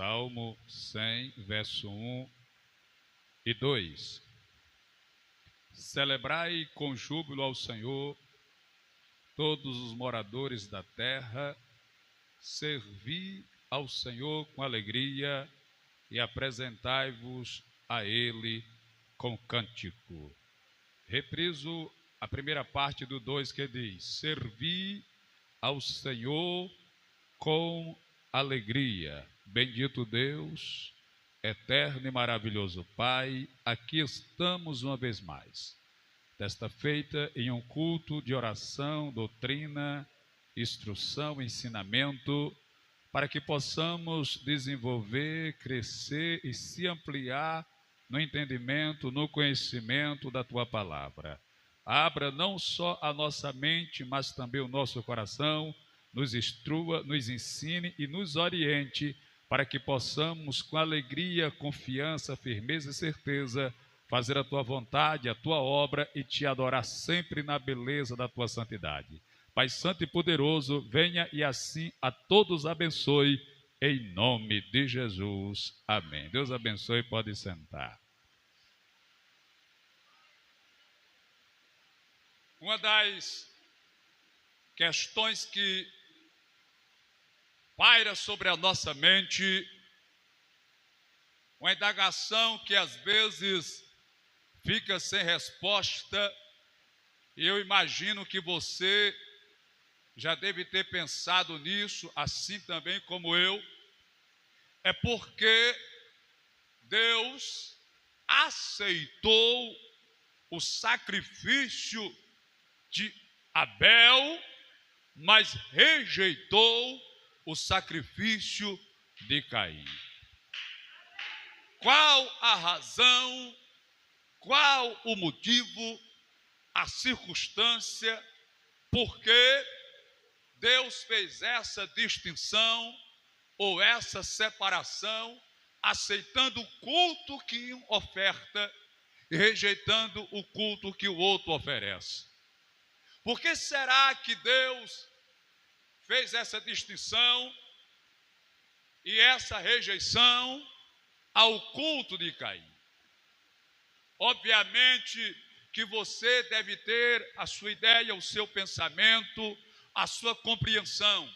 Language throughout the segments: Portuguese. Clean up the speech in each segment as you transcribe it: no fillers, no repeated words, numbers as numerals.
Salmo 100, verso 1 e 2. Celebrai com júbilo ao Senhor, todos os moradores da terra, servi ao Senhor com alegria e apresentai-vos a Ele com cântico. Repriso a primeira parte do 2 que diz: servi ao Senhor com alegria. Bendito Deus, eterno e maravilhoso Pai, aqui estamos uma vez mais, desta feita em um culto de oração, doutrina, instrução, ensinamento, para que possamos desenvolver, crescer e se ampliar no entendimento, no conhecimento da Tua Palavra. Abra não só a nossa mente, mas também o nosso coração, nos instrua, nos ensine e nos oriente, para que possamos, com alegria, confiança, firmeza e certeza, fazer a Tua vontade, a Tua obra e Te adorar sempre na beleza da Tua santidade. Pai Santo e Poderoso, venha e assim a todos abençoe, em nome de Jesus. Amém. Deus abençoe, pode sentar. Uma das questões que paira sobre a nossa mente, uma indagação que às vezes fica sem resposta, e eu imagino que você já deve ter pensado nisso, assim também como eu, é porque Deus aceitou o sacrifício de Abel, mas rejeitou o sacrifício de Caim. Qual a razão, qual o motivo, a circunstância, por que Deus fez essa distinção ou essa separação, aceitando o culto que um oferta e rejeitando o culto que o outro oferece? Por que será que Deus fez essa distinção e essa rejeição ao culto de Caim? Obviamente que você deve ter a sua ideia, o seu pensamento, a sua compreensão.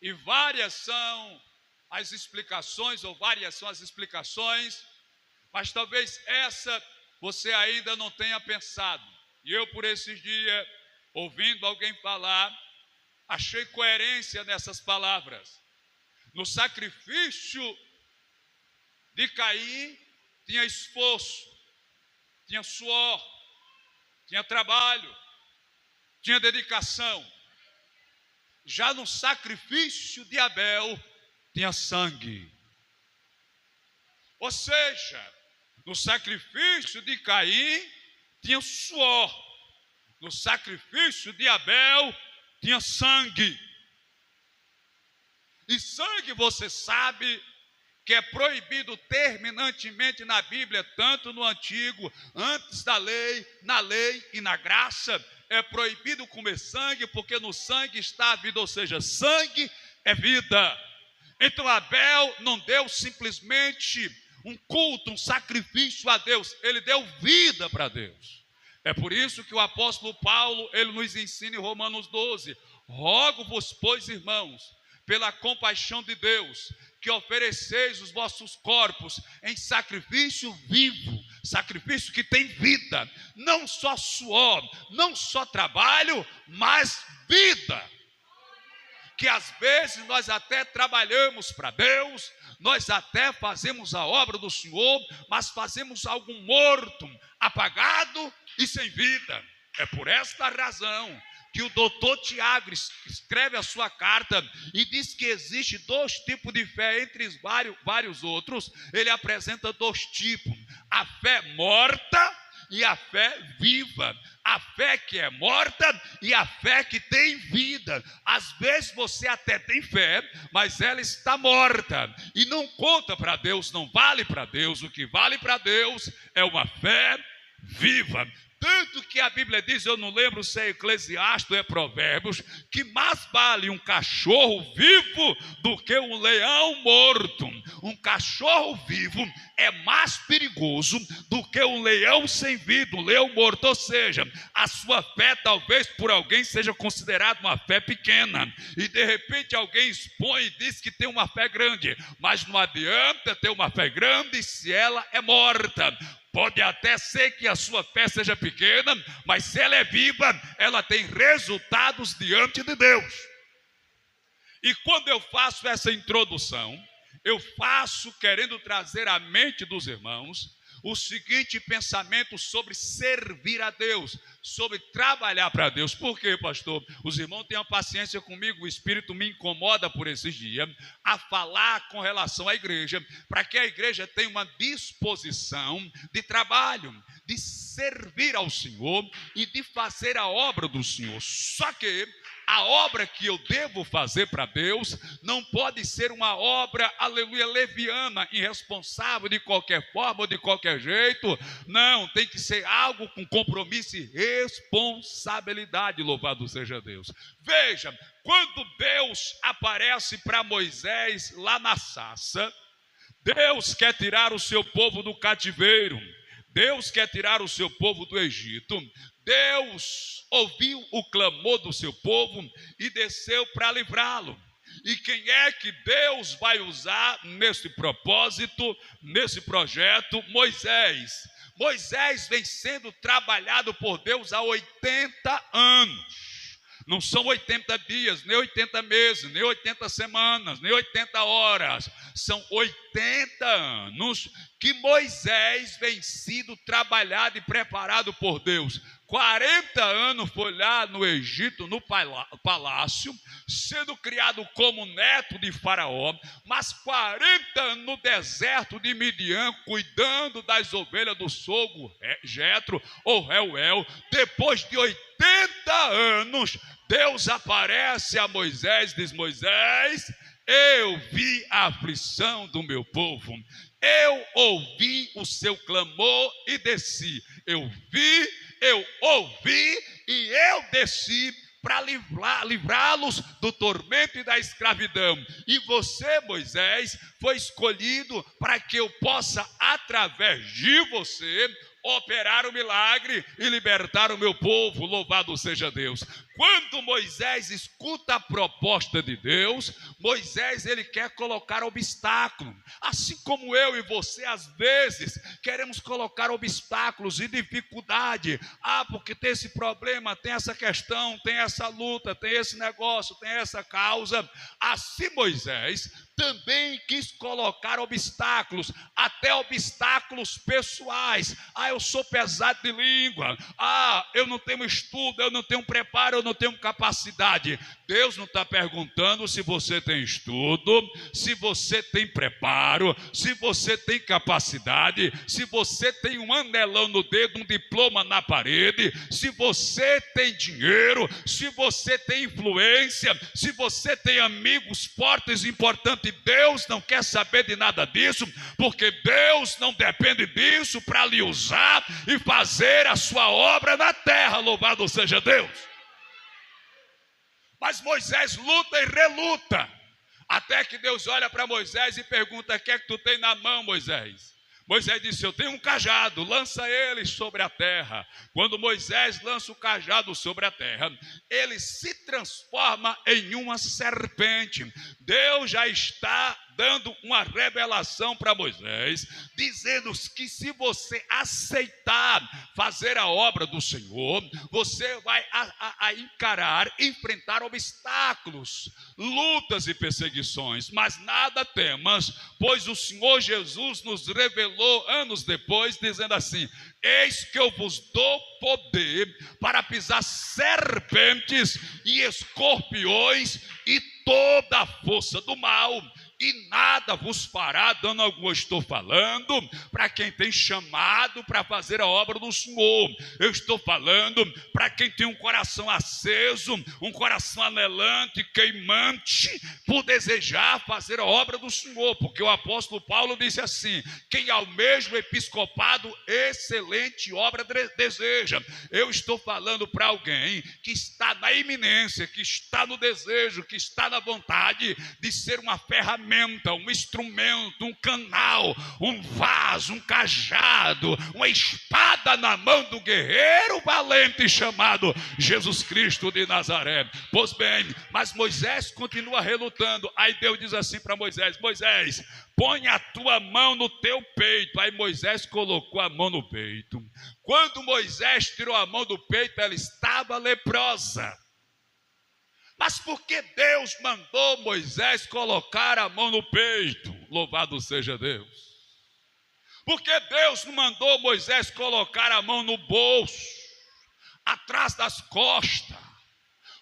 E várias são as explicações, mas talvez essa você ainda não tenha pensado. E eu, por esses dias, ouvindo alguém falar, achei coerência nessas palavras. No sacrifício de Caim tinha esforço, tinha suor, tinha trabalho, tinha dedicação. Já no sacrifício de Abel tinha sangue. Ou seja, no sacrifício de Caim tinha suor. No sacrifício de Abel tinha sangue. E sangue, você sabe, que é proibido terminantemente na Bíblia, tanto no Antigo, antes da lei, na lei e na graça. É proibido comer sangue, porque no sangue está a vida, ou seja, sangue é vida. Então Abel não deu simplesmente um culto, um sacrifício a Deus, ele deu vida para Deus. É por isso que o apóstolo Paulo, ele nos ensina em Romanos 12, rogo-vos, pois, irmãos, pela compaixão de Deus, que ofereceis os vossos corpos em sacrifício vivo, sacrifício que tem vida, não só suor, não só trabalho, mas vida. Que às vezes nós até trabalhamos para Deus, nós até fazemos a obra do Senhor, mas fazemos algo morto, apagado e sem vida. É por esta razão que o doutor Tiago escreve a sua carta e diz que existe dois tipos de fé, entre vários outros. Ele apresenta dois tipos: a fé morta e a fé viva. A fé que é morta e a fé que tem vida. Às vezes você até tem fé, mas ela está morta e não conta para Deus, não vale para Deus. O que vale para Deus é uma fé viva. Tanto que a Bíblia diz, eu não lembro se é Eclesiastes ou é Provérbios, que mais vale um cachorro vivo do que um leão morto. Um cachorro vivo é mais perigoso do que um leão sem vida, um leão morto. Ou seja, a sua fé talvez por alguém seja considerada uma fé pequena, e de repente alguém expõe e diz que tem uma fé grande, mas não adianta ter uma fé grande se ela é morta. Pode até ser que a sua fé seja pequena, mas se ela é viva, ela tem resultados diante de Deus. E quando eu faço essa introdução, eu faço querendo trazer à mente dos irmãos o seguinte pensamento sobre servir a Deus, sobre trabalhar para Deus. Por quê, pastor? Os irmãos tenham paciência comigo, o Espírito me incomoda por esses dias a falar com relação à igreja, para que a igreja tenha uma disposição de trabalho, de servir ao Senhor e de fazer a obra do Senhor. Só que a obra que eu devo fazer para Deus não pode ser uma obra, aleluia, leviana, irresponsável de qualquer forma ou de qualquer jeito. Não, tem que ser algo com compromisso e responsabilidade, louvado seja Deus. Veja, quando Deus aparece para Moisés lá na sarça, Deus quer tirar o seu povo do cativeiro, Deus quer tirar o seu povo do Egito. Deus ouviu o clamor do seu povo e desceu para livrá-lo. E quem é que Deus vai usar nesse propósito, nesse projeto? Moisés. Moisés vem sendo trabalhado por Deus há 80 anos. Não são 80 dias, nem 80 meses, nem 80 semanas, nem 80 horas. São 80 anos que Moisés vem sido trabalhado e preparado por Deus. 40 anos foi lá no Egito, no palácio, sendo criado como neto de Faraó, mas 40 anos no deserto de Midian, cuidando das ovelhas do sogro Jetro ou Reuel. Depois de 80 anos, Deus aparece a Moisés e diz: Moisés, eu vi a aflição do meu povo, eu ouvi o seu clamor e desci. Eu vi, eu ouvi e eu desci para livrá-los do tormento e da escravidão. E você, Moisés, foi escolhido para que eu possa, através de você, operar o milagre e libertar o meu povo, louvado seja Deus. Quando Moisés escuta a proposta de Deus, Moisés ele quer colocar obstáculo, assim como eu e você às vezes queremos colocar obstáculos e dificuldade. Porque tem esse problema, tem essa questão, tem essa luta, tem esse negócio, tem essa causa. Assim Moisés também quis colocar obstáculos, até obstáculos pessoais. Eu sou pesado de língua, eu não tenho estudo, eu não tenho preparo, eu não tenho capacidade. Deus não está perguntando se você tem estudo, se você tem preparo, se você tem capacidade, se você tem um anelão no dedo, um diploma na parede, se você tem dinheiro, se você tem influência, se você tem amigos fortes e importantes. Deus não quer saber de nada disso, porque Deus não depende disso para lhe usar e fazer a sua obra na terra, louvado seja Deus. Mas Moisés luta e reluta, até que Deus olha para Moisés e pergunta: o que é que tu tem na mão, Moisés? Moisés disse: eu tenho um cajado, lança ele sobre a terra. Quando Moisés lança o cajado sobre a terra, ele se transforma em uma serpente. Deus já está dando uma revelação para Moisés, dizendo que se você aceitar fazer a obra do Senhor, você vai enfrentar obstáculos, lutas e perseguições, mas nada temas, pois o Senhor Jesus nos revelou anos depois, dizendo assim: eis que eu vos dou poder para pisar serpentes e escorpiões e toda a força do mal, e nada vos fará dano algum. Eu estou falando para quem tem chamado para fazer a obra do Senhor. Eu estou falando para quem tem um coração aceso, um coração anelante, queimante, por desejar fazer a obra do Senhor. Porque o apóstolo Paulo disse assim: quem almeja o episcopado, excelente obra deseja. Eu estou falando para alguém que está na iminência, que está no desejo, que está na vontade de ser uma ferramenta ferramenta, um instrumento, um canal, um vaso, um cajado, uma espada na mão do guerreiro valente chamado Jesus Cristo de Nazaré. Pois bem, mas Moisés continua relutando. Aí Deus diz assim para Moisés: Moisés, põe a tua mão no teu peito. Aí Moisés colocou a mão no peito. Quando Moisés tirou a mão do peito, ela estava leprosa. Mas por que Deus mandou Moisés colocar a mão no peito? Louvado seja Deus. Porque Deus não mandou Moisés colocar a mão no bolso, atrás das costas?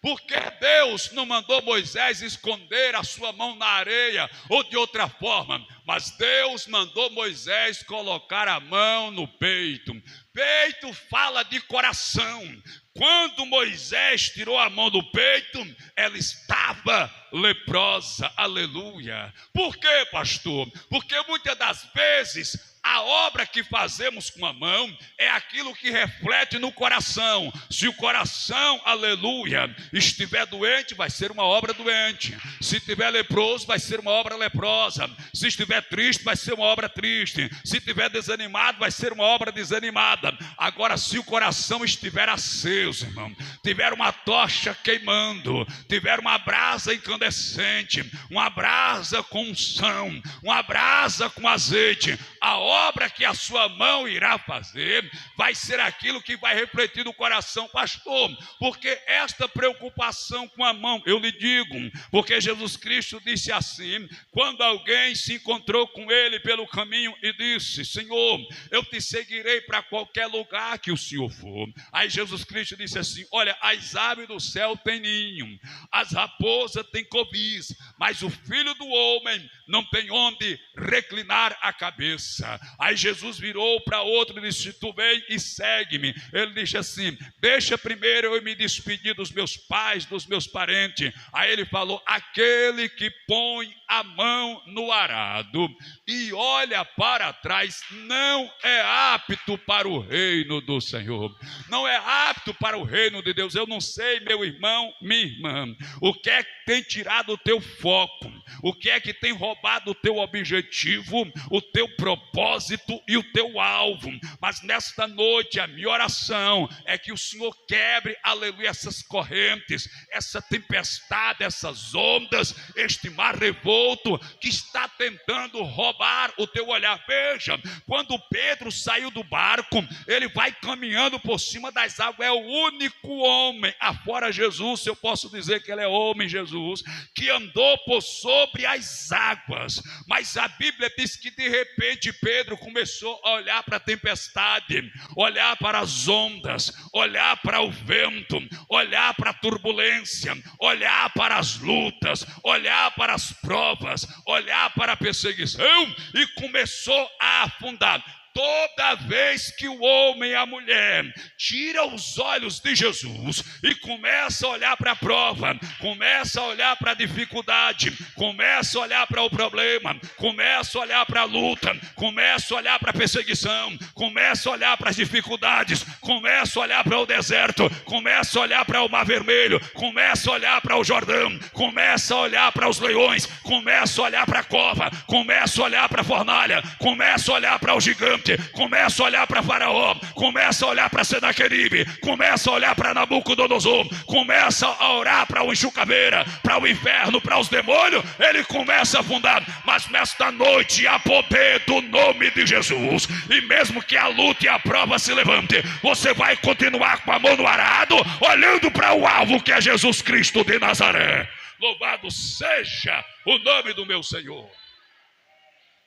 Porque Deus não mandou Moisés esconder a sua mão na areia ou de outra forma? Mas Deus mandou Moisés colocar a mão no peito. Peito fala de coração. Quando Moisés tirou a mão do peito, ela estava leprosa. Aleluia. Por quê, pastor? Porque muitas das vezes a obra que fazemos com a mão é aquilo que reflete no coração. Se o coração, aleluia, estiver doente, vai ser uma obra doente. Se estiver leproso, vai ser uma obra leprosa. Se estiver triste, vai ser uma obra triste. Se estiver desanimado, vai ser uma obra desanimada. Agora, se o coração estiver aceso, irmão, tiver uma tocha queimando, tiver uma brasa incandescente, uma brasa com unção, uma brasa com azeite, a obra que a sua mão irá fazer vai ser aquilo que vai refletir no coração, pastor. Porque esta preocupação com a mão, eu lhe digo, porque Jesus Cristo disse assim, quando alguém se encontrou com ele pelo caminho e disse: Senhor, eu te seguirei para qualquer lugar que o Senhor for. Aí Jesus Cristo disse assim: olha, as aves do céu têm ninho, as raposas têm covis, mas o Filho do Homem não tem onde reclinar a cabeça. Aí Jesus virou para outro e disse: tu vem e segue-me. Ele disse assim: deixa primeiro eu me despedir dos meus pais, dos meus parentes. Aí ele falou: aquele que põe a mão no arado e olha para trás não é apto para o reino do Senhor. Não é apto para o reino de Deus. Eu não sei, meu irmão, minha irmã, o que é que tem tirado o teu foco, o que é que tem roubado o teu objetivo, o teu propósito e o teu alvo. Mas nesta noite a minha oração é que o Senhor quebre, aleluia, essas correntes, essa tempestade, essas ondas, este mar revolto que está tentando roubar o teu olhar. Veja, quando Pedro saiu do barco, ele vai caminhando por cima das águas. É o único homem, afora Jesus, se eu posso dizer que ele é homem, Jesus, que andou por sobre as águas. Mas a Bíblia diz que de repente Pedro começou a olhar para a tempestade, olhar para as ondas, olhar para o vento, olhar para a turbulência, olhar para as lutas, olhar para as provas, olhar para a perseguição e começou a afundar. Toda vez que o homem e a mulher tira os olhos de Jesus e começa a olhar para a prova, começa a olhar para a dificuldade, começa a olhar para o problema, começa a olhar para a luta, começa a olhar para a perseguição, começa a olhar para as dificuldades, começa a olhar para o deserto, começa a olhar para o Mar Vermelho, começa a olhar para o Jordão, começa a olhar para os leões, começa a olhar para a cova, começa a olhar para a fornalha, começa a olhar para o gigante, começa a olhar para Faraó, começa a olhar para Senaqueribe, começa a olhar para Nabucodonosor, começa a orar para o enxucaveira, para o inferno, para os demônios. Ele começa a afundar. Mas nesta noite há poder do nome de Jesus, e mesmo que a luta e a prova se levante, você vai continuar com a mão no arado, olhando para o alvo que é Jesus Cristo de Nazaré. Louvado seja o nome do meu Senhor.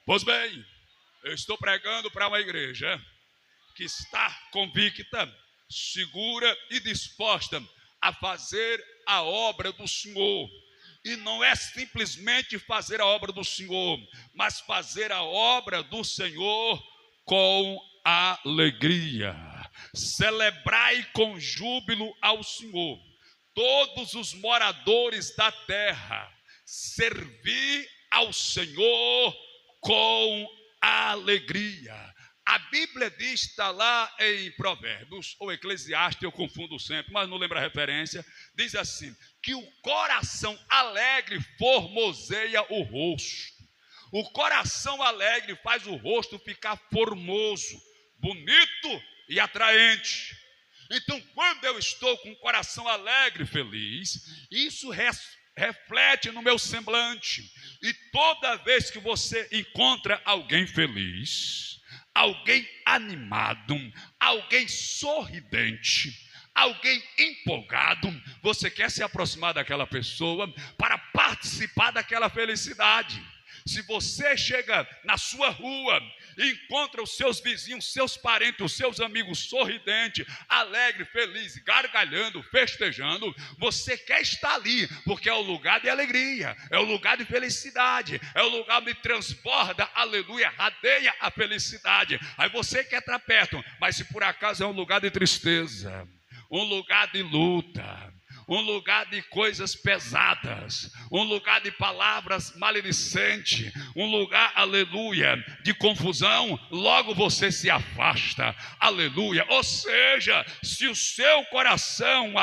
Pois bem, eu estou pregando para uma igreja que está convicta, segura e disposta a fazer a obra do Senhor. E não é simplesmente fazer a obra do Senhor, mas fazer a obra do Senhor com alegria. Celebrai com júbilo ao Senhor, todos os moradores da terra. Servi ao Senhor com alegria. A Bíblia diz, está lá em Provérbios, ou Eclesiastes, eu confundo sempre, mas não lembro a referência, diz assim, que o coração alegre formoseia o rosto. O coração alegre faz o rosto ficar formoso, bonito e atraente. Então, quando eu estou com o coração alegre e feliz, isso reflete no meu semblante. E toda vez que você encontra alguém feliz, alguém animado, alguém sorridente, alguém empolgado, você quer se aproximar daquela pessoa para participar daquela felicidade. Se você chega na sua rua e encontra os seus vizinhos, seus parentes, os seus amigos sorridentes, alegre, feliz, gargalhando, festejando, você quer estar ali, porque é o lugar de alegria, é o lugar de felicidade, é o lugar onde transborda, aleluia, radeia a felicidade. Aí você quer estar perto, mas se por acaso é um lugar de tristeza, um lugar de luta, um lugar de coisas pesadas, um lugar de palavras maledicentes, um lugar, aleluia, de confusão, logo você se afasta, aleluia. Ou seja, se o seu coração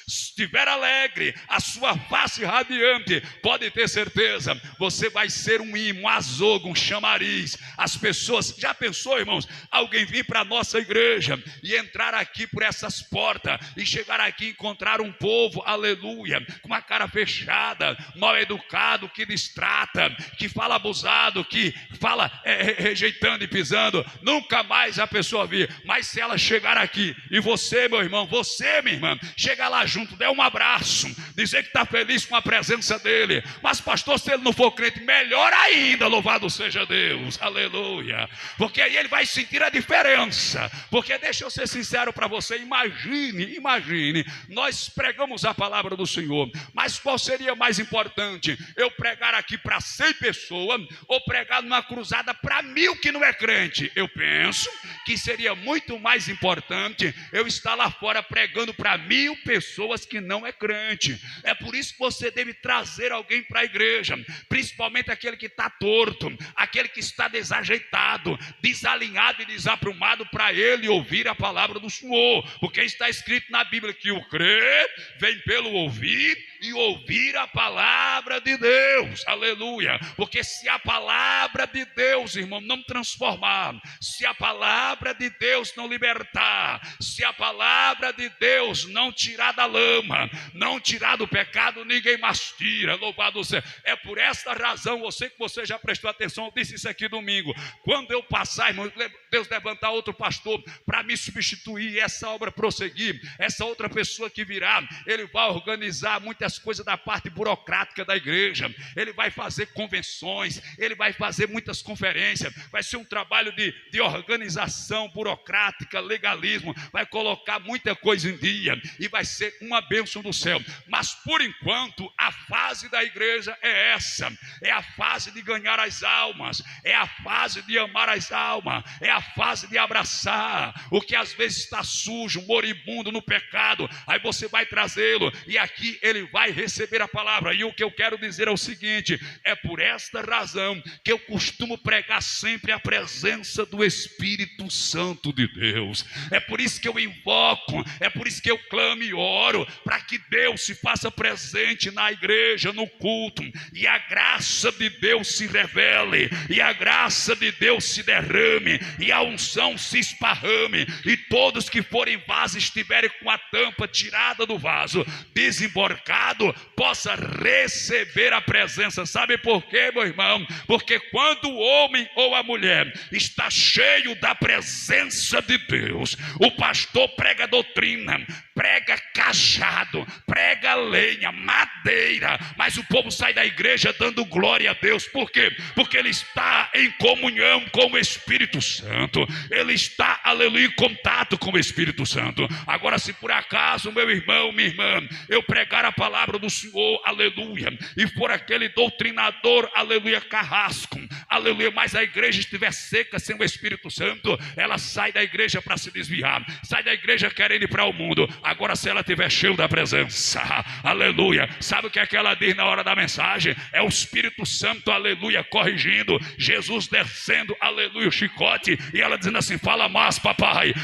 estiver alegre, a sua face radiante, pode ter certeza, você vai ser um imã, um azogo, um chamariz. As pessoas, já pensou, irmãos, alguém vir para a nossa igreja e entrar aqui por essas portas e chegar aqui e encontrar um povo, aleluia, com uma cara fechada, mal educado, que distrata, que fala abusado, que fala rejeitando e pisando, nunca mais a pessoa vir. Mas se ela chegar aqui e você, meu irmão, você, minha irmã, chegar lá junto, der um abraço, dizer que está feliz com a presença dele, mas pastor, se ele não for crente, melhor ainda, louvado seja Deus, aleluia, porque aí ele vai sentir a diferença. Porque deixa eu ser sincero para você, imagine, nós pregamos a palavra do Senhor, mas qual seria mais importante? Eu pregar aqui para 100 pessoas ou pregar numa cruzada para 1000 que não é crente? Eu penso que seria muito mais importante eu estar lá fora pregando para 1000 pessoas que não é crente. É por isso que você deve trazer alguém para a igreja, principalmente aquele que está torto, aquele que está desajeitado, desalinhado e desaprumado, para ele ouvir a palavra do Senhor, porque está escrito na Bíblia que o crer vem pelo ouvir e ouvir a palavra de Deus, aleluia. Porque se a palavra de Deus, irmão, não transformar, se a palavra de Deus não libertar, se a palavra de Deus não tirar da lama, não tirar do pecado, ninguém mais tira, louvado seja. É por esta razão, eu sei que você já prestou atenção, eu disse isso aqui domingo, quando eu passar, irmão, Deus levantar outro pastor para me substituir, essa obra prosseguir, essa outra pessoa que virá, ele vai organizar muitas coisas da parte burocrática da igreja, ele vai fazer convenções, ele vai fazer muitas conferências, vai ser um trabalho de organização burocrática, legalismo, vai colocar muita coisa em dia e vai ser uma bênção do céu. Mas por enquanto a fase da igreja é essa, é a fase de ganhar as almas, é a fase de amar as almas, é a fase de abraçar o que às vezes está sujo, moribundo no pecado, aí você vai trazê-lo e aqui ele vai receber a palavra. E o que eu quero dizer é o seguinte, é por esta razão que eu costumo pregar sempre a presença do Espírito Santo de Deus. É por isso que eu invoco, é por isso que eu clamo e oro, para que Deus se faça presente na igreja, no culto, e a graça de Deus se revele, e a graça de Deus se derrame, e a unção se esparrame, e todos que forem vasos estiverem com a tampa tirada do vaso, desemborcado, possa receber a presença. Sabe por quê, meu irmão? Porque quando o homem ou a mulher está cheio da presença de Deus, o pastor prega doutrina, prega cajado, prega lenha, madeira, mas o povo sai da igreja dando glória a Deus. Por quê? Porque ele está em comunhão com o Espírito Santo, ele está, aleluia, em contato com o Espírito Santo. Agora, se por acaso, meu irmão, minha irmã, eu pregar a palavra palavra do Senhor, aleluia, e for aquele doutrinador, aleluia, carrasco, aleluia, mas a igreja estiver seca sem o Espírito Santo, ela sai da igreja para se desviar, sai da igreja querendo ir para o mundo. Agora, se ela estiver cheia da presença, aleluia, sabe o que é que ela diz na hora da mensagem? É o Espírito Santo, aleluia, corrigindo, Jesus descendo, aleluia, o chicote, e ela dizendo assim: fala mais, papai,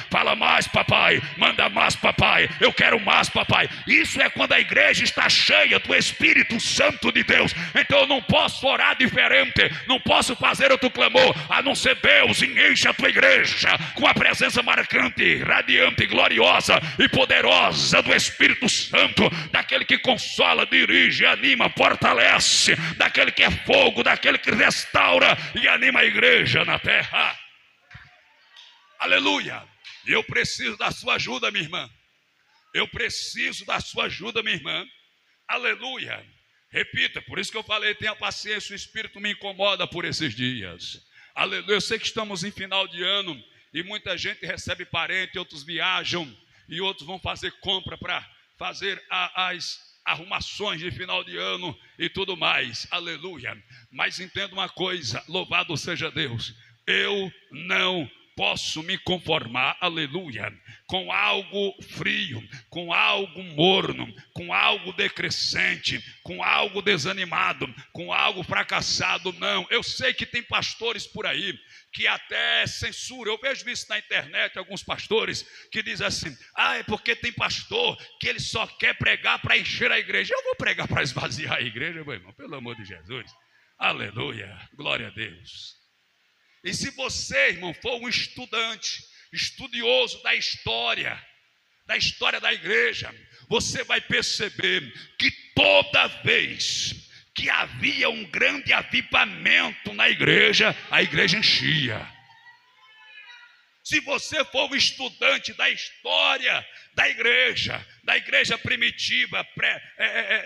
manda mais, papai, eu quero mais, papai. Isso é quando a igreja está cheia do Espírito Santo de Deus. Então eu não posso orar diferente, não posso fazer outro clamor a não ser: Deus, enche a tua igreja com a presença marcante, radiante, gloriosa e poderosa do Espírito Santo, daquele que consola, dirige, anima, fortalece, daquele que é fogo, daquele que restaura e anima a igreja na terra. Aleluia. E eu preciso da sua ajuda, minha irmã. Eu preciso da sua ajuda, minha irmã. Aleluia. Repita, por isso que eu falei: tenha paciência, o Espírito me incomoda por esses dias. Aleluia. Eu sei que estamos em final de ano e muita gente recebe parente, outros viajam e outros vão fazer compra para fazer as arrumações de final de ano e tudo mais. Aleluia. Mas entenda uma coisa: louvado seja Deus, eu não posso me conformar, aleluia, com algo frio, com algo morno, com algo decrescente, com algo desanimado, com algo fracassado. Não, eu sei que tem pastores por aí que até censura. Eu vejo isso na internet, alguns pastores que dizem assim: é porque tem pastor que ele só quer pregar para encher a igreja. Eu vou pregar para esvaziar a igreja, meu irmão, pelo amor de Jesus. Aleluia, glória a Deus. E se você, irmão, for um estudioso da história da igreja, você vai perceber que toda vez que havia um grande avivamento na igreja, a igreja enchia. Se você for um estudante da história da igreja primitiva,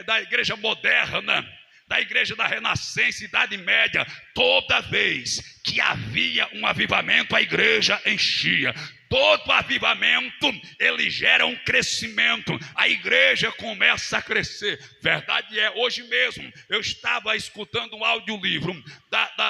da igreja moderna, da igreja da Renascença, Idade Média, toda vez que havia um avivamento, a igreja enchia. Todo avivamento, ele gera um crescimento, a igreja começa a crescer. Verdade é, hoje mesmo eu estava escutando um audiolivro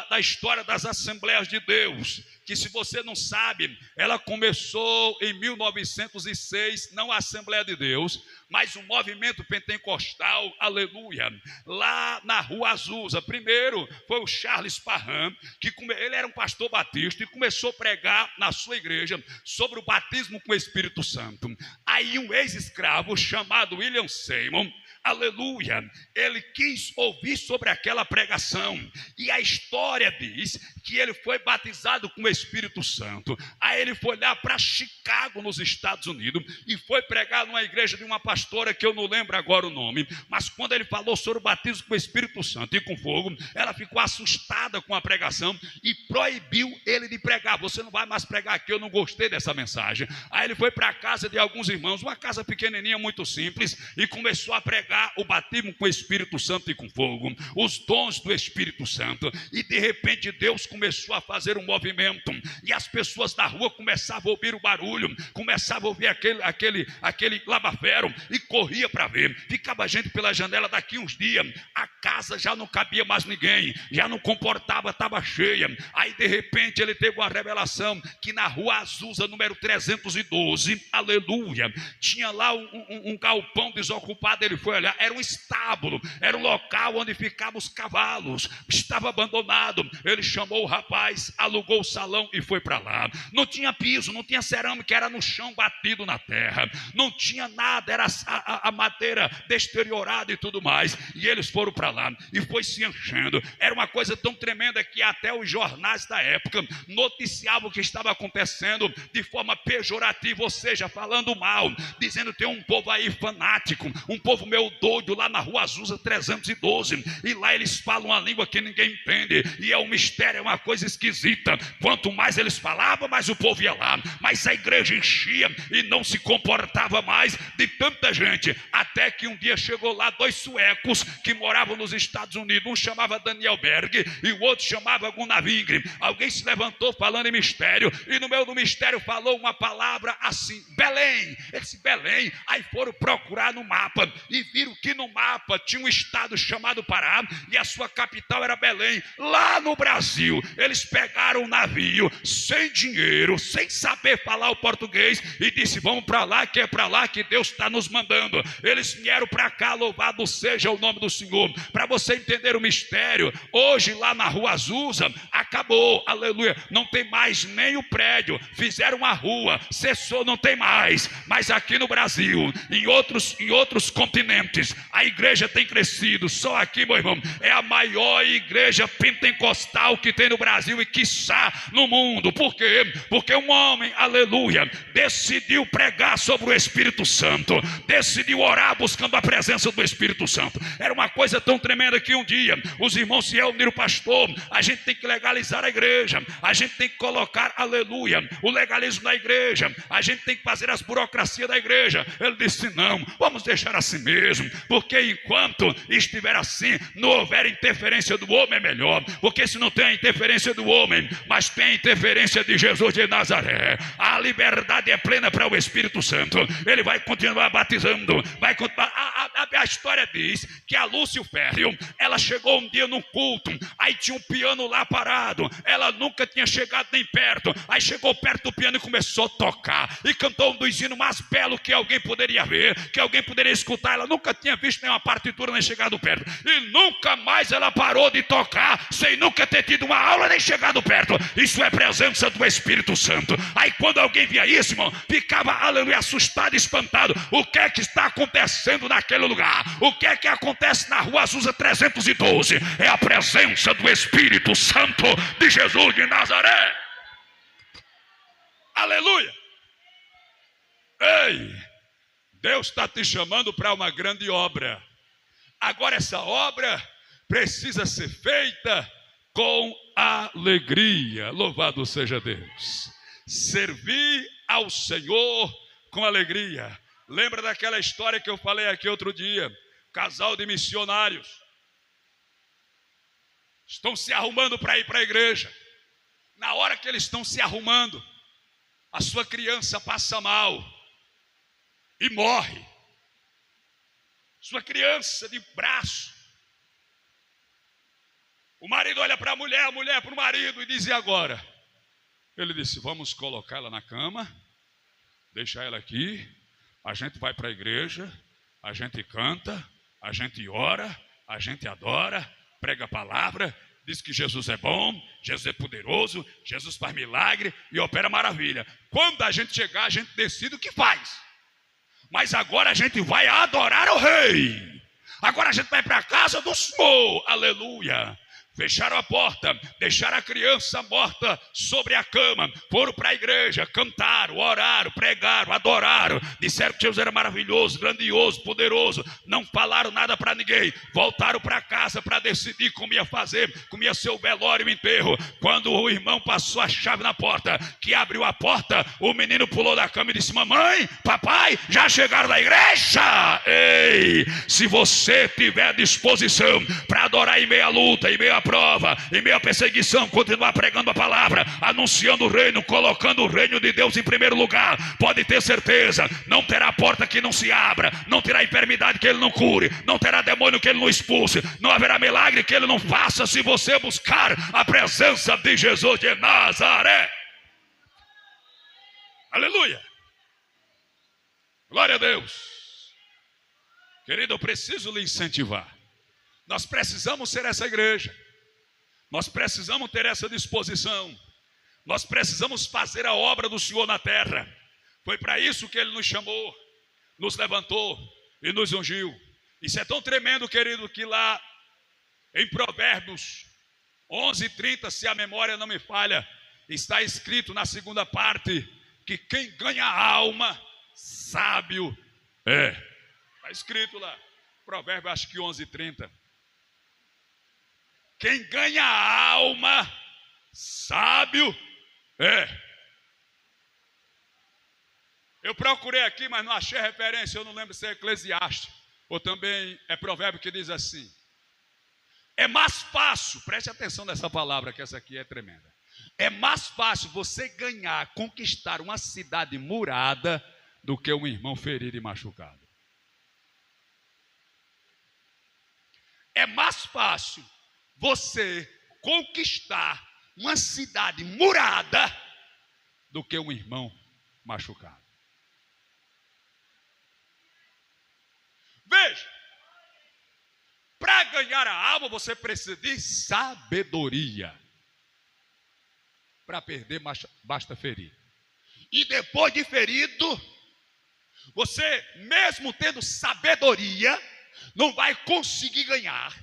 da história das Assembleias de Deus, que, se você não sabe, ela começou em 1906, não a Assembleia de Deus, mas o movimento pentecostal, aleluia, lá na Rua Azusa. Primeiro foi o Charles Parham, que ele era um pastor batista e começou a pregar na sua igreja sobre o batismo com o Espírito Santo. Aí um ex-escravo chamado William Seymour, aleluia, ele quis ouvir sobre aquela pregação, e a história diz que ele foi batizado com o Espírito Santo. Aí ele foi lá para Chicago, nos Estados Unidos, e foi pregar numa igreja de uma pastora que eu não lembro agora o nome, mas quando ele falou sobre o batismo com o Espírito Santo e com fogo, ela ficou assustada com a pregação e proibiu ele de pregar. Você não vai mais pregar aqui, eu não gostei dessa mensagem. Aí ele foi para a casa de alguns irmãos, uma casa pequenininha, muito simples, e começou a pregar o batismo com o Espírito Santo e com fogo, os dons do Espírito Santo. E de repente Deus começou a fazer um movimento, e as pessoas da rua começavam a ouvir o barulho, começavam a ouvir aquele lava-ferro, e corria para ver. Ficava gente pela janela. Daqui uns dias a casa já não cabia mais ninguém, já não comportava, estava cheia. Aí de repente ele teve uma revelação que na Rua Azusa, número 312, aleluia, tinha lá um galpão desocupado. Ele foi olhar, era um estábulo, era um local onde ficavam os cavalos, estava abandonado. Ele chamou o rapaz, alugou o salão e foi para lá. Não tinha piso, não tinha cerâmica, era no chão batido na terra, não tinha nada, era a madeira deteriorada e tudo mais. E eles foram para lá e foi se enchendo. Era uma coisa tão tremenda que até os jornais da época noticiavam o que estava acontecendo de forma pejorativa, ou seja, falando mal, dizendo: tem um povo aí fanático, um povo meio doido lá na Rua Azusa 312, e lá eles falam uma língua que ninguém entende, e é um mistério, é uma coisa esquisita. Quanto mais eles falavam, mais o povo ia lá, mas a igreja enchia e não se comportava mais de tanta gente, até que um dia chegou lá 2 suecos que moravam nos Estados Unidos. Um chamava Daniel Berg e o outro chamava Gunnar Wingren. Alguém se levantou falando em mistério, e no meio do mistério falou uma palavra assim: Belém. Ele disse: Belém. Aí foram procurar no mapa e viram que no mapa tinha um estado chamado Pará e a sua capital era Belém. Lá no Brasil, eles pegaram um navio sem dinheiro, sem saber falar o português e disse: vamos para lá, que é para lá que Deus está nos mandando. Eles vieram para cá, louvado seja o nome do Senhor. Para você entender o mistério, hoje lá na Rua Azusa, acabou, aleluia, não tem mais nem o prédio, fizeram uma rua, cessou, não tem mais. Mas aqui no Brasil, em outros continentes, a igreja tem crescido. Só aqui, meu irmão, é a maior igreja pentecostal que tem no Brasil e quiçá no mundo. Por quê? Porque um homem, aleluia, decidiu pregar sobre o Espírito Santo, decidiu orar buscando a presença do Espírito Santo. Era uma coisa tão tremenda que um dia os irmãos se reuniram: pastor, a gente tem que legalizar a igreja, a gente tem que colocar, aleluia, o legalismo da igreja, a gente tem que fazer as burocracias da igreja. Ele disse: não, vamos deixar assim mesmo, porque enquanto estiver assim, não houver interferência do homem, é melhor. Porque se não tem a interferência do homem, mas tem a interferência de Jesus de Nazaré, a liberdade é plena para o Espírito Santo. Ele vai continuar batizando, vai continuar. A história diz que a Lúcia Férreo, ela chegou um dia num culto, aí tinha um piano lá parado, ela nunca tinha chegado nem perto, aí chegou perto do piano e começou a tocar, e cantou um dos hinos mais belos que alguém poderia ver, que alguém poderia escutar. Ela nunca tinha visto nenhuma partitura nem chegado perto, e nunca mais ela parou de tocar, sem nunca ter tido uma aula nem chegado perto. Isso é presença do Espírito Santo. Aí quando alguém via isso, irmão, ficava, aleluia, assustado, espantado. O que é que está acontecendo naquele lugar? O que é que acontece na Rua Azusa 312? É a presença do Espírito Santo de Jesus de Nazaré. Aleluia. Ei, Deus está te chamando para uma grande obra. Agora essa obra precisa ser feita com alegria. Louvado seja Deus. Servir ao Senhor com alegria. Lembra daquela história que eu falei aqui outro dia? Casal de missionários estão se arrumando para ir para a igreja. Na hora que eles estão se arrumando, a sua criança passa mal e morre. Sua criança de braço. O marido olha para a mulher para o marido e diz: e agora? Ele disse: vamos colocá-la na cama, deixar ela aqui, a gente vai para a igreja, a gente canta, a gente ora, a gente adora, prega a palavra, diz que Jesus é bom, Jesus é poderoso, Jesus faz milagre e opera maravilha. Quando a gente chegar, a gente decide o que faz. Mas agora a gente vai adorar o Rei. Agora a gente vai para a casa do Senhor. Aleluia. Fecharam a porta, deixaram a criança morta sobre a cama, foram para a igreja, cantaram, oraram, pregaram, adoraram, disseram que Jesus era maravilhoso, grandioso, poderoso, não falaram nada para ninguém, voltaram para casa para decidir como ia fazer, como ia ser o velório e o enterro. Quando o irmão passou a chave na porta, que abriu a porta, o menino pulou da cama e disse: mamãe, papai, já chegaram da igreja? Ei, se você tiver disposição para adorar em meio à luta, em meio à prova, em meio à perseguição, continuar pregando a palavra, anunciando o reino, colocando o reino de Deus em primeiro lugar, pode ter certeza, não terá porta que não se abra, não terá enfermidade que ele não cure, não terá demônio que ele não expulse, não haverá milagre que ele não faça, se você buscar a presença de Jesus de Nazaré. Aleluia. Glória a Deus. Querido, eu preciso lhe incentivar. Nós precisamos ser essa igreja. Nós precisamos ter essa disposição. Nós precisamos fazer a obra do Senhor na terra. Foi para isso que Ele nos chamou, nos levantou e nos ungiu. Isso é tão tremendo, querido, que lá em Provérbios 11:30, se a memória não me falha, está escrito na segunda parte que quem ganha a alma, sábio é. Está escrito lá, Provérbios acho que 11:30. Quem ganha a alma, sábio é. Eu procurei aqui, mas não achei referência. Eu não lembro se é Eclesiastes ou também é Provérbio que diz assim: é mais fácil, preste atenção nessa palavra, que essa aqui é tremenda. É mais fácil você ganhar, conquistar uma cidade murada do que um irmão ferido e machucado. é mais fácil você conquistar uma cidade murada do que um irmão machucado. Veja, para ganhar a alma você precisa de sabedoria. Para perder basta ferir. E depois de ferido, você mesmo tendo sabedoria, não vai conseguir ganhar.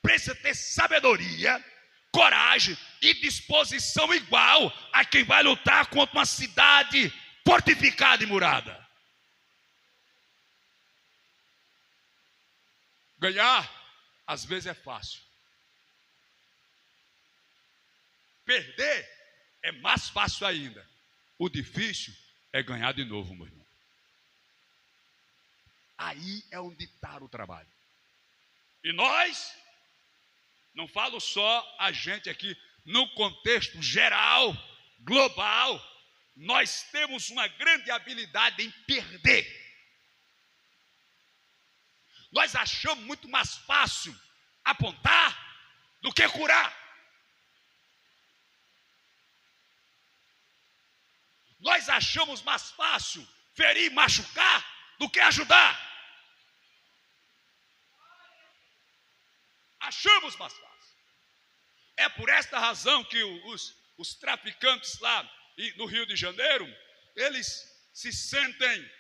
Precisa ter sabedoria, coragem e disposição igual a quem vai lutar contra uma cidade fortificada e murada. Ganhar, às vezes, é fácil. Perder é mais fácil ainda. O difícil é ganhar de novo, meu irmão. Aí é onde está o trabalho. E nós, não falo só a gente aqui, no contexto geral, global, nós temos uma grande habilidade em perder. Nós achamos muito mais fácil apontar do que curar. Nós achamos mais fácil ferir e machucar do que ajudar. Achamos mais fácil. É por esta razão que os traficantes lá no Rio de Janeiro, eles se sentem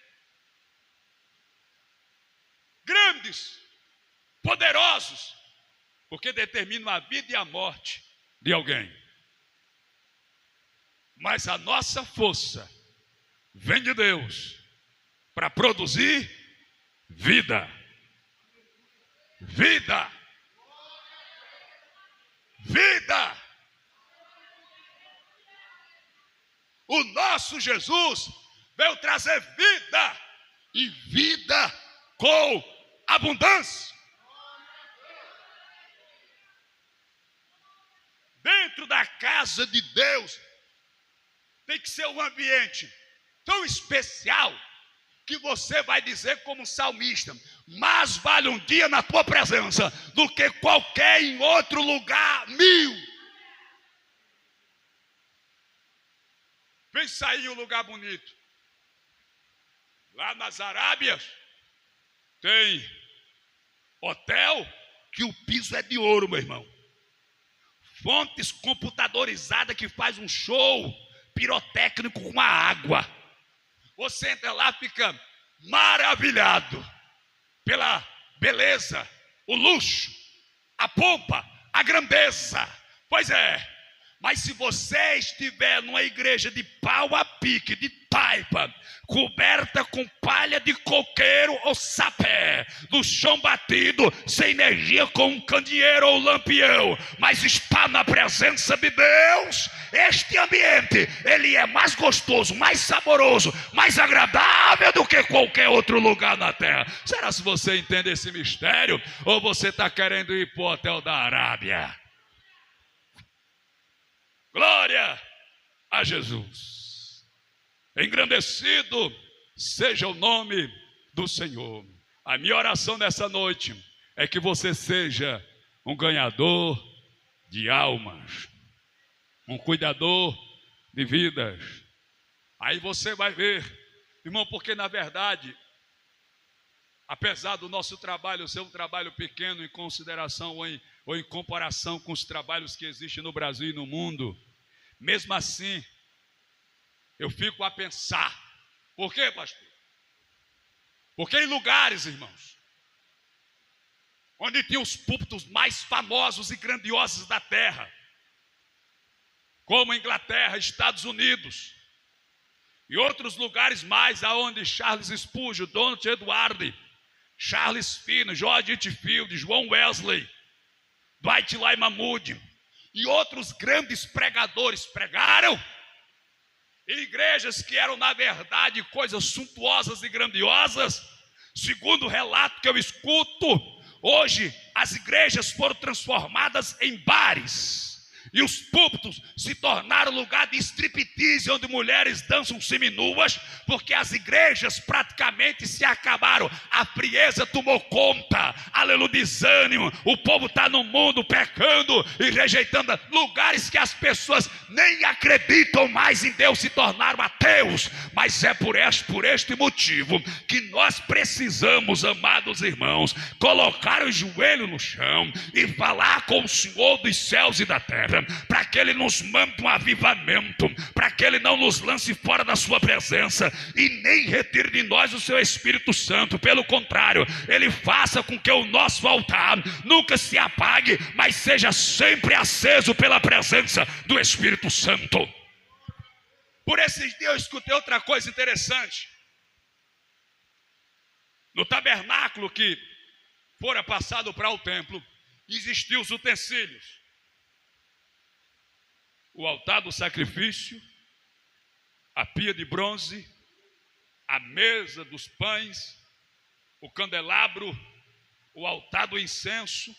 grandes, poderosos, porque determinam a vida e a morte de alguém. Mas a nossa força vem de Deus para produzir vida. Vida. Vida. O nosso Jesus veio trazer vida e vida com abundância. Dentro da casa de Deus tem que ser um ambiente tão especial que você vai dizer como salmista: mais vale um dia na tua presença do que qualquer em outro lugar 1000. Pensa aí um lugar bonito. Lá nas Arábias tem hotel que o piso é de ouro, meu irmão. Fontes computadorizadas que faz um show pirotécnico com a água. Você entra lá, fica maravilhado pela beleza, o luxo, a pompa, a grandeza. Pois é, mas se você estiver numa igreja de pau a pique, de taipa, coberta com palha de coqueiro ou sapé, no chão batido, sem energia com um candeeiro ou lampião, mas está na presença de Deus, este ambiente, ele é mais gostoso, mais saboroso, mais agradável do que qualquer outro lugar na terra. Será se você entende esse mistério? Ou você está querendo ir para o hotel da Arábia? Glória a Jesus. Engrandecido seja o nome do Senhor. A minha oração nessa noite é que você seja um ganhador de almas, um cuidador de vidas. Aí você vai ver, irmão, porque na verdade, apesar do nosso trabalho ser um trabalho pequeno em consideração ou em comparação com os trabalhos que existem no Brasil e no mundo, mesmo assim, eu fico a pensar. Por quê, pastor? Porque em lugares, irmãos, onde tinha os púlpitos mais famosos e grandiosos da terra, como Inglaterra, Estados Unidos, e outros lugares mais, aonde Charles Spurgeon, Donald Edwards, Charles Finney, George Whitefield, João Wesley, Dwight Lyman Moody e outros grandes pregadores pregaram em igrejas que eram na verdade coisas suntuosas e grandiosas. Segundo o relato que eu escuto, hoje as igrejas foram transformadas em bares, E os púlpitos se tornaram lugar de striptease, onde mulheres dançam seminuas, porque as igrejas praticamente se acabaram. A frieza tomou conta, aleluia, desânimo. O povo está no mundo pecando e rejeitando. Lugares que as pessoas nem acreditam mais em Deus se tornaram ateus. Mas é por este motivo que nós precisamos, amados irmãos, colocar o joelho no chão e falar com o Senhor dos céus e da terra, para que Ele nos mande um avivamento, para que Ele não nos lance fora da sua presença e nem retire de nós o seu Espírito Santo. Pelo contrário, Ele faça com que o nosso altar nunca se apague, mas seja sempre aceso pela presença do Espírito Santo. Por esses dias eu escutei outra coisa interessante. No tabernáculo que fora passado para o templo, existiam os utensílios: o altar do sacrifício, a pia de bronze, a mesa dos pães, o candelabro, o altar do incenso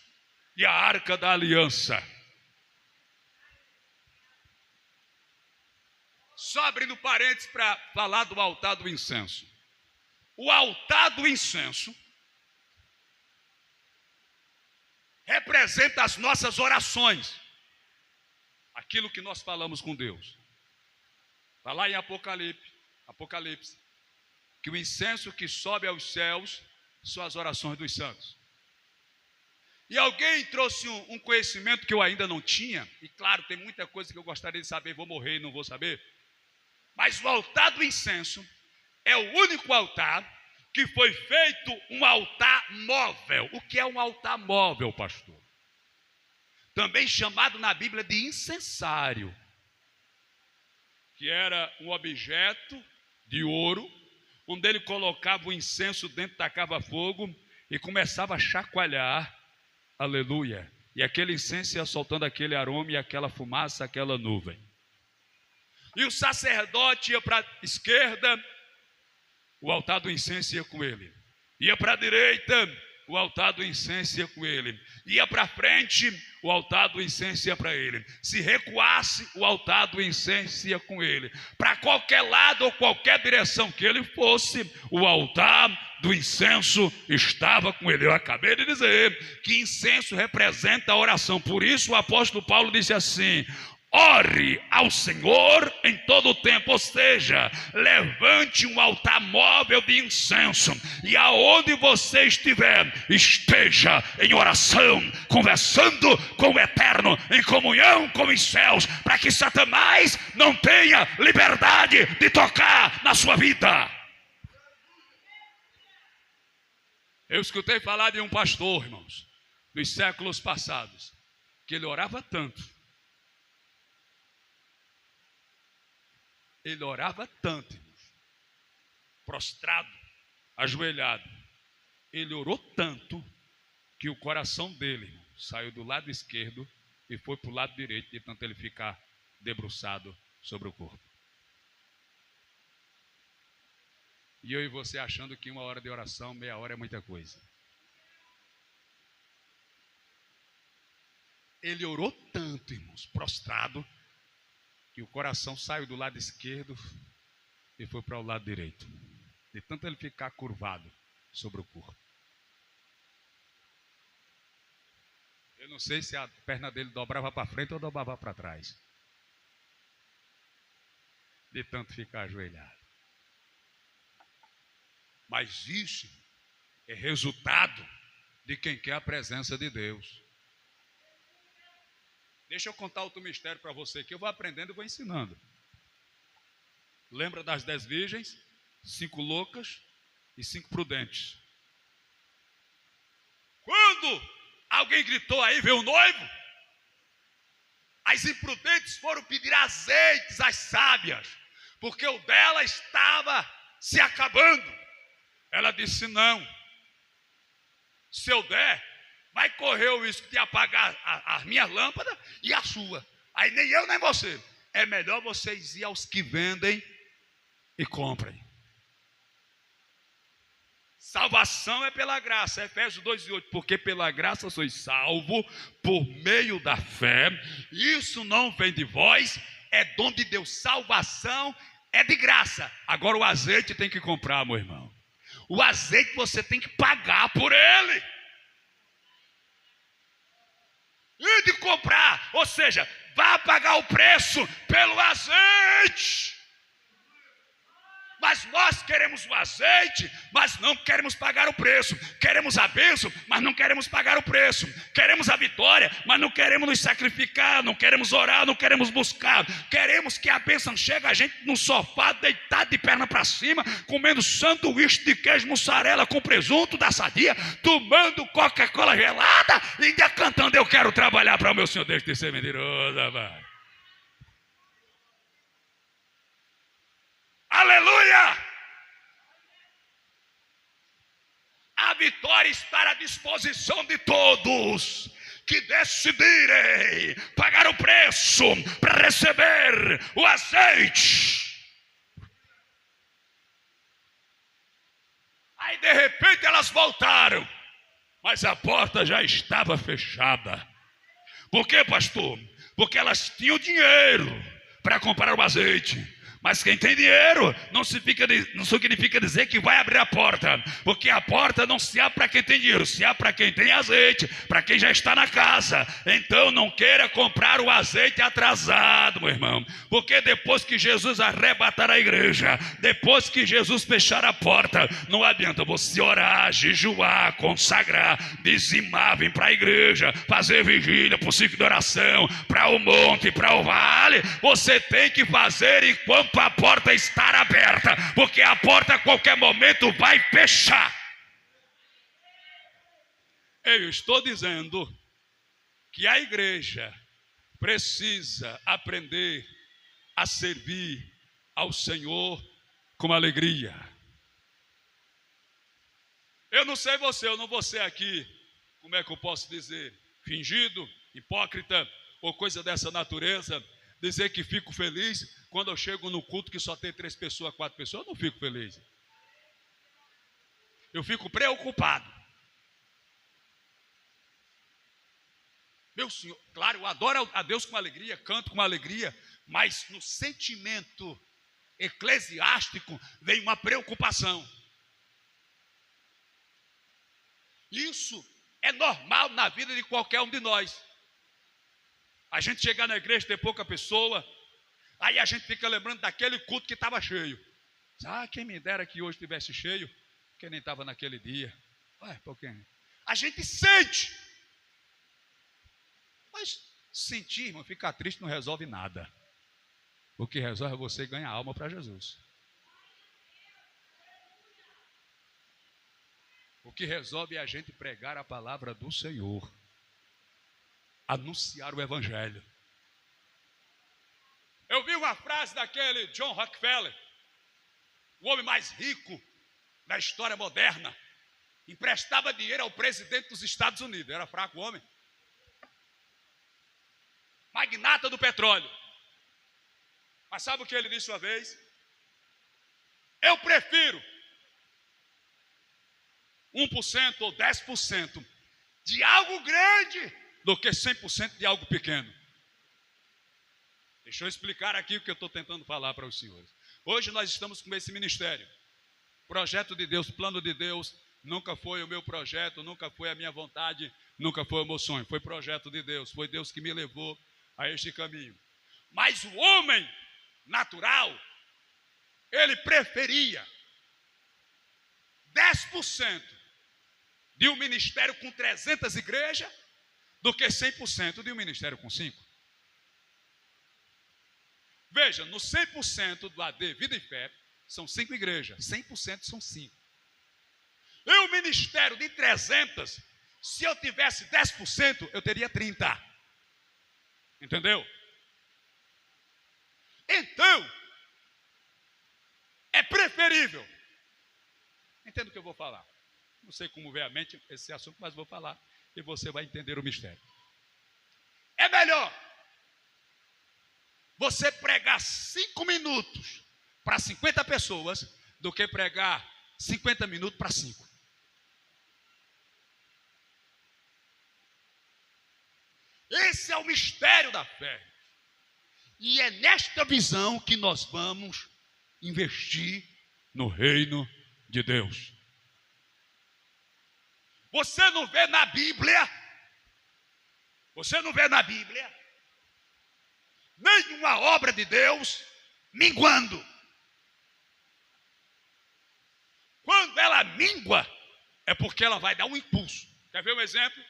e a arca da aliança. Só abrindo parênteses para falar do altar do incenso. O altar do incenso representa as nossas orações, aquilo que nós falamos com Deus. Está lá em Apocalipse, que o incenso que sobe aos céus são as orações dos santos. E alguém trouxe um conhecimento que eu ainda não tinha, e claro, tem muita coisa que eu gostaria de saber, vou morrer e não vou saber. Mas o altar do incenso é o único altar que foi feito um altar móvel. O que é um altar móvel, pastor? Também chamado na Bíblia de incensário, que era um objeto de ouro, onde ele colocava o incenso dentro, tacava fogo e começava a chacoalhar, aleluia, e aquele incenso ia soltando aquele aroma e aquela fumaça, aquela nuvem. E o sacerdote ia para a esquerda, o altar do incenso ia com ele. Ia para a direita, o altar do incenso ia com ele. Ia para frente, o altar do incenso ia para ele. Se recuasse, o altar do incenso ia com ele. Para qualquer lado ou qualquer direção que ele fosse, o altar do incenso estava com ele. Eu acabei de dizer que incenso representa a oração. Por isso o apóstolo Paulo disse assim: ore ao Senhor em todo o tempo, ou seja, levante um altar móvel de incenso, e aonde você estiver, esteja em oração, conversando com o Eterno, em comunhão com os céus, para que Satanás não tenha liberdade de tocar na sua vida. Eu escutei falar de um pastor, irmãos, dos séculos passados, que ele orava tanto, irmãos, prostrado, ajoelhado. Ele orou tanto que o coração dele, irmão, saiu do lado esquerdo e foi para o lado direito, de tanto ele ficar debruçado sobre o corpo. E eu e você achando que 1 hora de oração, meia hora é muita coisa. Ele orou tanto, irmãos, prostrado, que o coração saiu do lado esquerdo e foi para o lado direito, de tanto ele ficar curvado sobre o corpo. Eu não sei se a perna dele dobrava para frente ou dobrava para trás, de tanto ficar ajoelhado. Mas isso é resultado de quem quer a presença de Deus. Deixa eu contar outro mistério para você, que eu vou aprendendo e vou ensinando. Lembra das 10 virgens? 5 loucas e 5 prudentes. Quando alguém gritou aí, veio o noivo, as imprudentes foram pedir azeites às sábias, porque o dela estava se acabando. Ela disse: não, se eu der, vai correr o risco de apagar as minhas lâmpadas e a sua. Aí nem eu nem você. É melhor vocês ir aos que vendem e comprem. Salvação é pela graça, Efésios 2:8, porque pela graça sois salvo por meio da fé. Isso não vem de vós, é dom de Deus. Salvação é de graça. Agora o azeite tem que comprar, meu irmão. O azeite você tem que pagar por ele. E de comprar, ou seja, vá pagar o preço pelo azeite. Mas nós queremos o azeite, mas não queremos pagar o preço. Queremos a bênção, mas não queremos pagar o preço. Queremos a vitória, mas não queremos nos sacrificar, não queremos orar, não queremos buscar. Queremos que a bênção chegue a gente no sofá, deitado de perna para cima, comendo sanduíche de queijo mussarela com presunto da Sadia, tomando Coca-Cola gelada e ainda cantando: eu quero trabalhar para o meu Senhor. Deixa de ser mentiroso, rapaz. Aleluia! A vitória está à disposição de todos que decidirem pagar o preço para receber o azeite. Aí de repente elas voltaram, mas a porta já estava fechada. Por quê, pastor? Porque elas tinham dinheiro para comprar o azeite. Mas quem tem dinheiro não significa dizer que vai abrir a porta, porque a porta não se abre para quem tem dinheiro, se abre para quem tem azeite, para quem já está na casa. Então não queira comprar o azeite atrasado, meu irmão, porque depois que Jesus arrebatar a igreja, depois que Jesus fechar a porta, não adianta você orar, jejuar, consagrar, dizimar, vir para a igreja, fazer vigília, por ciclo de oração, para o monte, para o vale. Você tem que fazer enquanto a porta estar aberta, porque a porta a qualquer momento vai fechar. Eu estou dizendo que a igreja precisa aprender a servir ao Senhor com alegria. Eu não sei você, eu não vou ser aqui, como é que eu posso dizer, fingido, hipócrita ou coisa dessa natureza, dizer que fico feliz quando eu chego no culto que só tem 3 pessoas, 4 pessoas. Eu não fico feliz. Eu fico preocupado. Meu Senhor, claro, eu adoro a Deus com alegria, canto com alegria, mas no sentimento eclesiástico vem uma preocupação. Isso é normal na vida de qualquer um de nós. A gente chegar na igreja, tem pouca pessoa, aí a gente fica lembrando daquele culto que estava cheio. Quem me dera que hoje estivesse cheio, que nem estava naquele dia. A gente sente. Mas sentir, irmão, ficar triste não resolve nada. O que resolve é você ganhar alma para Jesus. O que resolve é a gente pregar a palavra do Senhor. Anunciar o evangelho. Eu vi uma frase daquele John Rockefeller, o homem mais rico da história moderna, emprestava dinheiro ao presidente dos Estados Unidos. Era fraco o homem, magnata do petróleo. Mas sabe o que ele disse uma vez? Eu prefiro 1% ou 10% de algo grande do que 100% de algo pequeno. Deixa eu explicar aqui o que eu estou tentando falar para os senhores. Hoje nós estamos com esse ministério. Projeto de Deus, plano de Deus, nunca foi o meu projeto, nunca foi a minha vontade, nunca foi o meu sonho. Foi projeto de Deus, foi Deus que me levou a este caminho. Mas o homem natural, ele preferia 10% de um ministério com 300 igrejas do que 100% de um ministério com 5. Veja, no 100% do AD, Vida e Fé, são 5 igrejas, 100% são 5. E o ministério de 300, se eu tivesse 10%, eu teria 30. Entendeu? Então, é preferível. Entenda o que eu vou falar. Não sei como ver a mente esse assunto, mas vou falar e você vai entender o mistério. É melhor você pregar 5 minutos para 50 pessoas do que pregar 50 minutos para 5. Esse é o mistério da fé. E é nesta visão que nós vamos investir no reino de Deus. Você não vê na Bíblia, nenhuma obra de Deus minguando. Quando ela mingua, é porque ela vai dar um impulso. Quer ver um exemplo?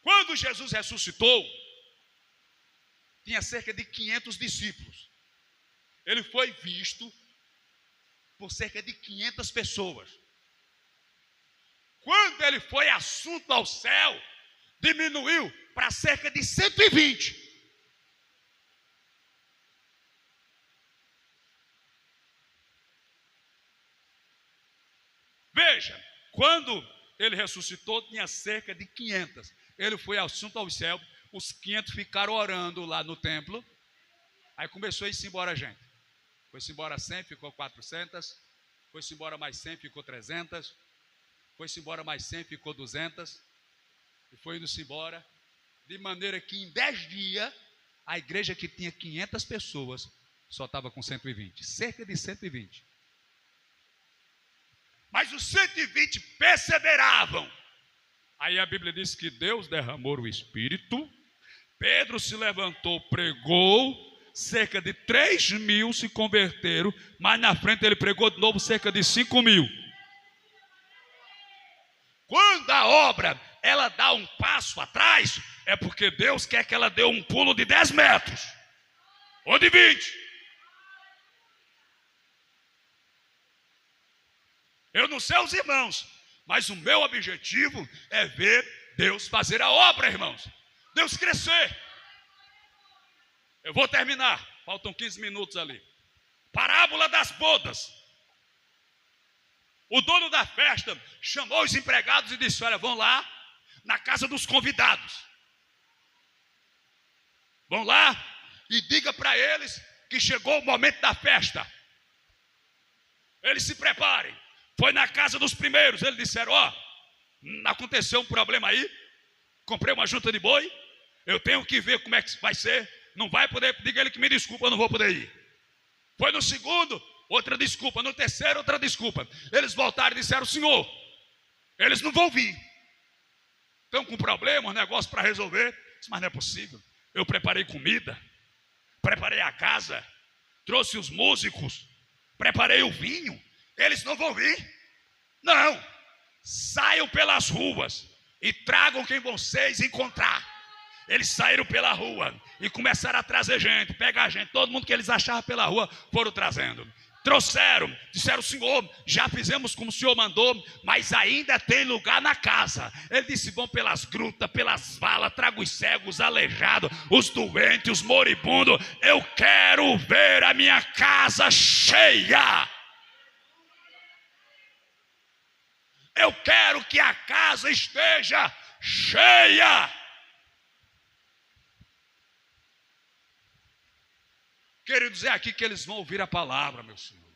Quando Jesus ressuscitou, tinha cerca de 500 discípulos. Ele foi visto por cerca de 500 pessoas. Quando ele foi assunto ao céu, diminuiu para cerca de 120. Veja, quando ele ressuscitou, tinha cerca de 500. Ele foi assunto ao céu, os 500 ficaram orando lá no templo. Aí começou a ir-se embora a gente. Foi-se embora 100, ficou 400. Foi-se embora mais 100, ficou 300. Foi-se embora mais 100, ficou 200. E foi indo-se embora. De maneira que em 10 dias, a igreja que tinha 500 pessoas, só estava com 120. Cerca de 120. Mas os 120 perseveravam. Aí a Bíblia diz que Deus derramou o Espírito. Pedro se levantou, pregou. Cerca de 3.000 se converteram. Mas na frente ele pregou de novo cerca de 5.000. Quando a obra ela dá um passo atrás, é porque Deus quer que ela dê um pulo de 10 metros. Ou de 20. Eu não sei os irmãos, mas o meu objetivo é ver Deus fazer a obra, irmãos. Deus crescer. Eu vou terminar, faltam 15 minutos ali. Parábola das bodas. O dono da festa chamou os empregados e disse: olha, vão lá na casa dos convidados. Vão lá e diga para eles que chegou o momento da festa. Eles se preparem. Foi na casa dos primeiros, eles disseram: ó, aconteceu um problema aí, comprei uma junta de boi, eu tenho que ver como é que vai ser, não vai poder, diga ele que me desculpa, eu não vou poder ir. Foi no segundo, outra desculpa, no terceiro, outra desculpa. Eles voltaram e disseram: senhor, eles não vão vir, estão com problema, um negócio para resolver. Disse: mas não é possível, eu preparei comida, preparei a casa, trouxe os músicos, preparei o vinho. Eles não vão vir? Não. Saiam pelas ruas e tragam quem vocês encontrar. Eles saíram pela rua e começaram a trazer gente, pegar gente. Todo mundo que eles achavam pela rua foram trazendo. Trouxeram, disseram: senhor, já fizemos como o senhor mandou, mas ainda tem lugar na casa. Ele disse: vão pelas grutas, pelas valas, traga os cegos, os aleijados, os doentes, os moribundos. Eu quero ver a minha casa cheia. Eu quero que a casa esteja cheia. Queridos, é aqui que eles vão ouvir a palavra, meu Senhor.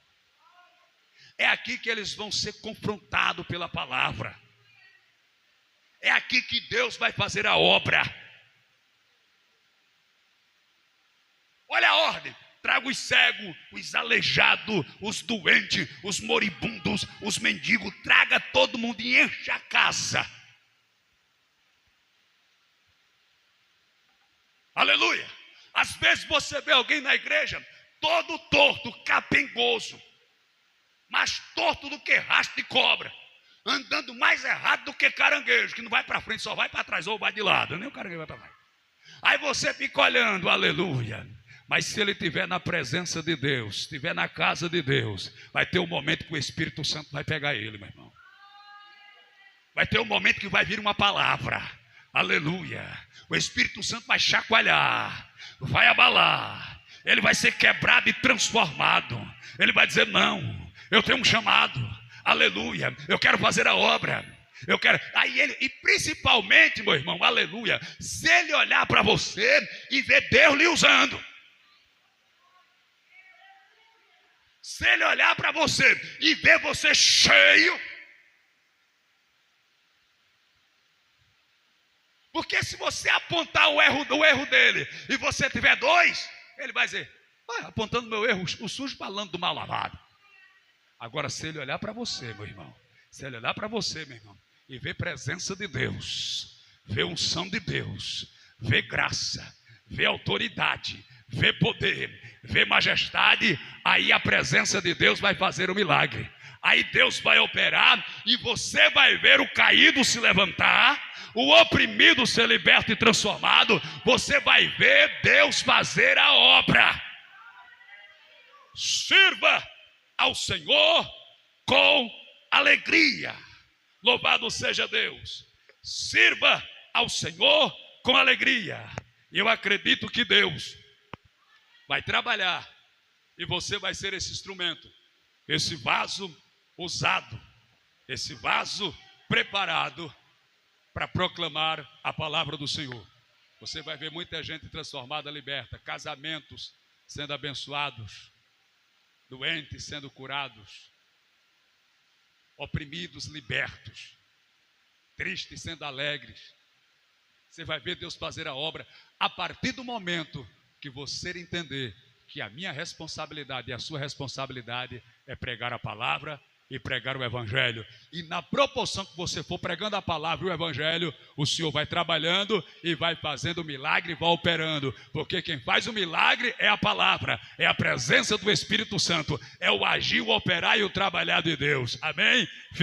É aqui que eles vão ser confrontados pela palavra. É aqui que Deus vai fazer a obra. Olha a ordem. Traga os cegos, os aleijados, os doentes, os moribundos, os mendigos. Traga todo mundo e encha a casa. Aleluia. Às vezes você vê alguém na igreja todo torto, capengoso, mais torto do que rastro de cobra, andando mais errado do que caranguejo, que não vai para frente, só vai para trás ou vai de lado. Nem o caranguejo vai para trás. Aí você fica olhando, aleluia. Mas se ele estiver na presença de Deus, estiver na casa de Deus, vai ter um momento que o Espírito Santo vai pegar ele, meu irmão. Vai ter um momento que vai vir uma palavra. Aleluia. O Espírito Santo vai chacoalhar, vai abalar. Ele vai ser quebrado e transformado. Ele vai dizer: não, eu tenho um chamado. Aleluia. Eu quero fazer a obra. Eu quero. Aí ele, e principalmente, meu irmão, aleluia, se ele olhar para você e ver Deus lhe usando. Se ele olhar para você e ver você cheio, Porque se você apontar o erro dele e você tiver 2, ele vai dizer, apontando o meu erro, o sujo falando do mal lavado. Agora, se ele olhar para você, meu irmão, se ele olhar para você, meu irmão, e ver presença de Deus, ver unção de Deus, ver graça, ver autoridade, ver poder, ver majestade, aí a presença de Deus vai fazer o milagre. Aí Deus vai operar e você vai ver o caído se levantar, o oprimido ser liberto e transformado. Você vai ver Deus fazer a obra. Sirva ao Senhor com alegria. Louvado seja Deus. Sirva ao Senhor com alegria. Eu acredito que Deus vai trabalhar e você vai ser esse instrumento, esse vaso usado, esse vaso preparado para proclamar a palavra do Senhor. Você vai ver muita gente transformada, liberta, casamentos sendo abençoados, doentes sendo curados, oprimidos libertos, tristes sendo alegres. Você vai ver Deus fazer a obra a partir do momento que você entender que a minha responsabilidade e a sua responsabilidade é pregar a palavra e pregar o evangelho. E na proporção que você for pregando a palavra e o evangelho, o Senhor vai trabalhando e vai fazendo o milagre e vai operando. Porque quem faz o milagre é a palavra, é a presença do Espírito Santo, é o agir, o operar e o trabalhar de Deus. Amém?